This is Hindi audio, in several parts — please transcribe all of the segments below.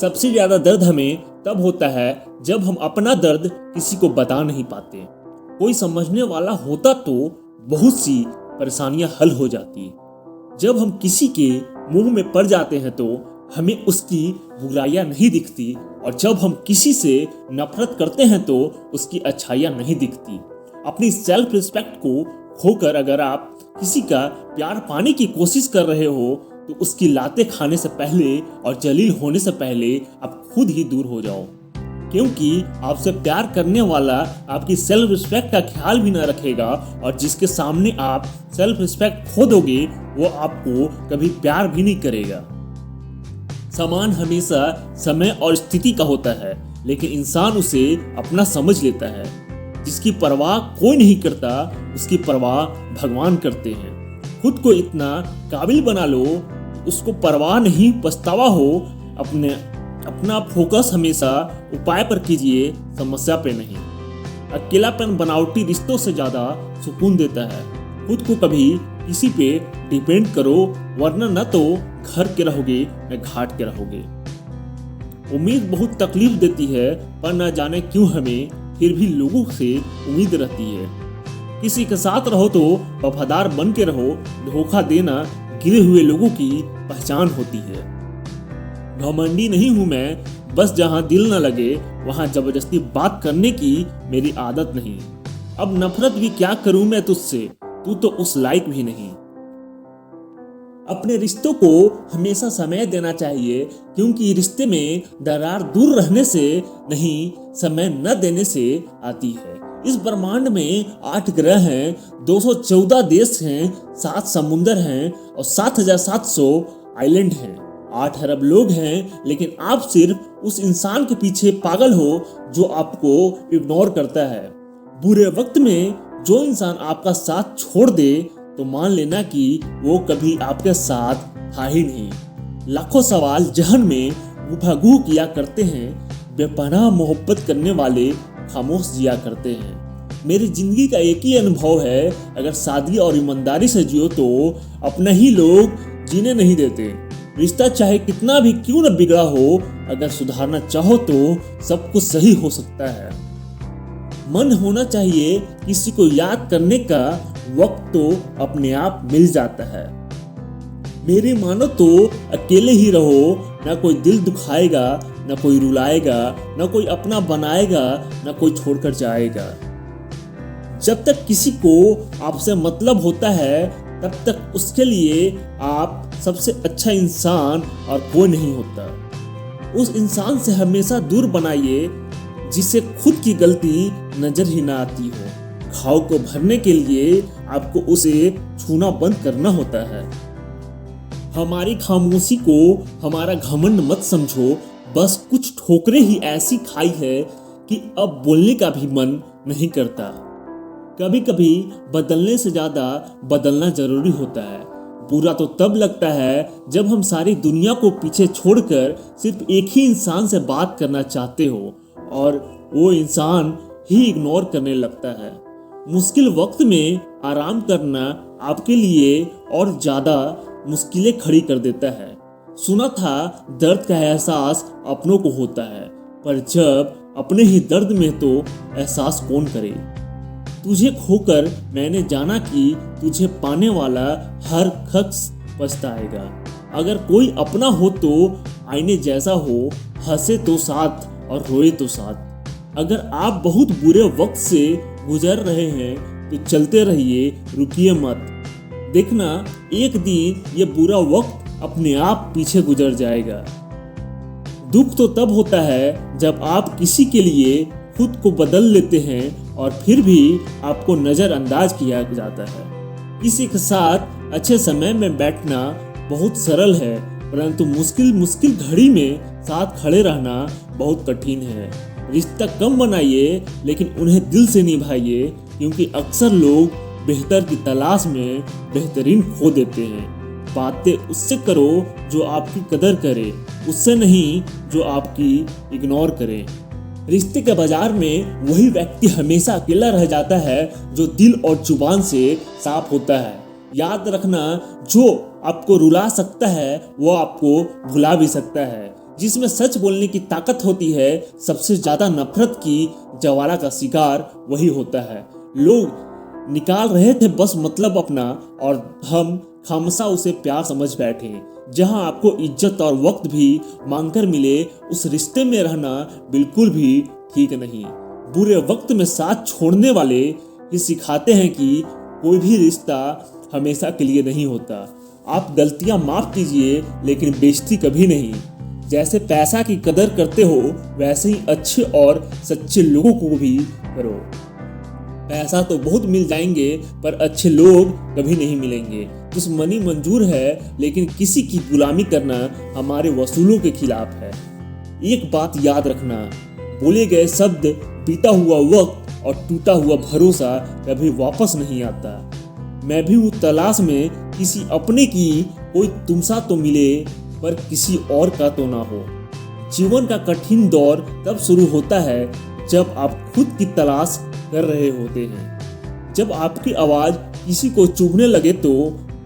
सबसे ज्यादा दर्द हमें तब होता है जब हम अपना दर्द किसी को बता नहीं पाते। कोई समझने वाला होता तो बहुत सी परेशानियां हल हो जाती। जब हम किसी के मुंह में पड़ जाते हैं तो हमें उसकी बुराइयां नहीं दिखती, और जब हम किसी से नफरत करते हैं तो उसकी अच्छाइयां नहीं दिखती। अपनी सेल्फ रिस्पेक्ट को खोकर अगर आप किसी का प्यार पाने की कोशिश कर रहे हो तो उसकी लातें खाने से पहले और जलील होने से पहले आप खुद ही दूर हो जाओ, क्योंकि आपसे प्यार करने वाला आपकी सेल्फ रिस्पेक्ट का ख्याल भी ना रखेगा, और जिसके सामने आप सेल्फ रिस्पेक्ट खो दोगे वो आपको कभी प्यार भी नहीं करेगा। सामान हमेशा समय और स्थिति का होता है, लेकिन इंसान उसे अपना समझ लेता है। जिसकी परवाह कोई नहीं करता उसकी परवाह भगवान करते हैं। खुद को इतना काबिल बना लो उसको परवाह नहीं पछतावा हो। अपना फोकस हमेशा उपाय पर कीजिए, समस्या पे नहीं। अकेलापन बनावटी रिश्तों से ज्यादा सुकून देता है। खुद को कभी किसी पे डिपेंड करो, वरना न तो घर के रहोगे न घाट के रहोगे। उम्मीद बहुत तकलीफ देती है, पर न जाने क्यों हमें फिर भी लोगों से उम्मीद रहती है। किसी के साथ रहो तो वफादार बन के रहो। धोखा देना गिरे हुए लोगों की पहचान होती है। घमंडी नहीं हूं मैं, बस जहां दिल न लगे वहां जबरदस्ती बात करने की मेरी आदत नहीं। अब नफरत भी क्या करूं मैं तुझसे, तू तो उस लायक भी नहीं। अपने रिश्तों को हमेशा समय देना चाहिए, क्योंकि रिश्ते में दरार दूर रहने से नहीं, समय न देने से आती है। इस ब्रह्मांड में 8 ग्रह हैं, 214 देश हैं, 7 समुंदर हैं और 7700 आइलैंड हैं। 8 अरब लोग हैं, लेकिन आप सिर्फ उस इंसान के पीछे पागल हो जो आपको इग्नोर करता है। बुरे वक्त में जो इंसान आपका साथ छोड़ दे तो मान लेना कि वो कभी आपके साथ था ही नहीं। लाखों सवाल जहन में गुफागुह किया करते हैं, बेपनाह मोहब्बत करने वाले खामोश जिया करते हैं। मेरी जिंदगी का एक ही अनुभव है, अगर सादगी और ईमानदारी से जियो तो अपने ही लोग जीने नहीं देते। रिश्ता चाहे कितना भी क्यों न बिगड़ा हो, अगर सुधारना चाहो तो सब कुछ सही हो सकता है। मन होना चाहिए किसी को याद करने का, वक्त तो अपने आप मिल जाता है। मेरी मानो तो अकेले ही रहो, ना कोई दिल दुखाएगा, ना कोई रुलाएगा, ना कोई अपना बनाएगा, ना कोई छोड़कर जाएगा। जब तक किसी को आपसे मतलब होता है तब तक उसके लिए आप सबसे अच्छा इंसान और कोई नहीं होता। उस इंसान से हमेशा दूर बनाइए जिसे खुद की गलती नजर ही ना आती हो। घाव को भरने के लिए आपको उसे छूना बंद करना होता है। हमारी खामोशी को हमारा घमंड मत समझो, बस कुछ ठोकरें ही ऐसी खाई है कि अब बोलने का भी मन नहीं करता। कभी कभी बदलने से ज्यादा बदलना जरूरी होता है। बुरा तो तब लगता है जब हम सारी दुनिया को पीछे छोड़कर सिर्फ एक ही इंसान से बात करना चाहते हो और वो इंसान ही इग्नोर करने लगता है। मुश्किल वक्त में आराम करना आपके लिए और ज्यादा मुश्किलें खड़ी कर देता है। सुना था दर्द का एहसास अपनों को होता है, पर जब अपने ही दर्द में तो एहसास कौन करे। तुझे खोकर मैंने जाना कि तुझे पाने वाला हर शख्स पछताएगा। अगर कोई अपना हो तो आईने जैसा हो, हंसे तो साथ और रोए तो साथ। अगर आप बहुत बुरे वक्त से गुजर रहे हैं तो चलते रहिए, रुकिए मत। देखना एक दिन ये बुरा वक्त अपने आप पीछे गुजर जाएगा। दुख तो तब होता है जब आप किसी के लिए खुद को बदल लेते हैं और फिर भी आपको नजरअंदाज किया जाता है। किसी के साथ अच्छे समय में बैठना बहुत सरल है, परंतु मुश्किल घड़ी में साथ खड़े रहना बहुत कठिन है। रिश्ता कम बनाइए लेकिन उन्हें दिल से निभाइए, क्योंकि अक्सर लोग बेहतर की तलाश में बेहतरीन खो देते हैं। बातें उससे करो जो आपकी कदर करे, उससे नहीं जो आपकी इग्नोर करे। रिश्ते के बाजार में वही व्यक्ति हमेशा अकेला रह जाता है जो दिल और जुबान से साफ होता है। याद रखना, जो आपको रुला सकता है वो आपको भुला भी सकता है। जिसमें सच बोलने की ताकत होती है, सबसे ज्यादा नफरत की ज्वाला का शिकार वही होता है। लोग निकाल रहे थे बस मतलब अपना, और हम खामसा उसे प्यार समझ बैठे। जहां आपको इज्जत और वक्त भी मांगकर मिले, उस रिश्ते में रहना बिल्कुल भी ठीक नहीं। बुरे वक्त में साथ छोड़ने वाले ही सिखाते हैं कि कोई भी रिश्ता हमेशा के लिए नहीं होता। आप गलतियां माफ कीजिए, लेकिन बेइज्जती कभी नहीं। जैसे पैसा की कदर करते हो, वैसे ही अच्छे और सच्चे लोगों को भी करो। पैसा तो बहुत मिल जाएंगे, पर अच्छे लोग कभी नहीं मिलेंगे। दुश्मनी मंजूर है, लेकिन किसी की गुलामी करना हमारे वसूलों के खिलाफ है। एक बात याद रखना, बोले गए शब्द, बीता हुआ वक्त और टूटा हुआ भरोसा कभी वापस नहीं आता। मैं भी हूँ तलाश में किसी अपने की, कोई तुमसा तो मिले पर किसी और का तो ना हो। जीवन का कठिन दौर तब शुरू होता है जब आप खुद की तलाश कर रहे होते हैं। जब आपकी आवाज किसी को चुभने लगे तो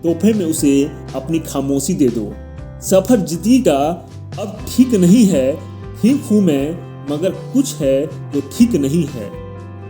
तोहफे में उसे अपनी खामोशी दे दो। सफर जिंदगी का अब ठीक नहीं है, ठीक हूं मैं, मगर कुछ है जो ठीक नहीं है।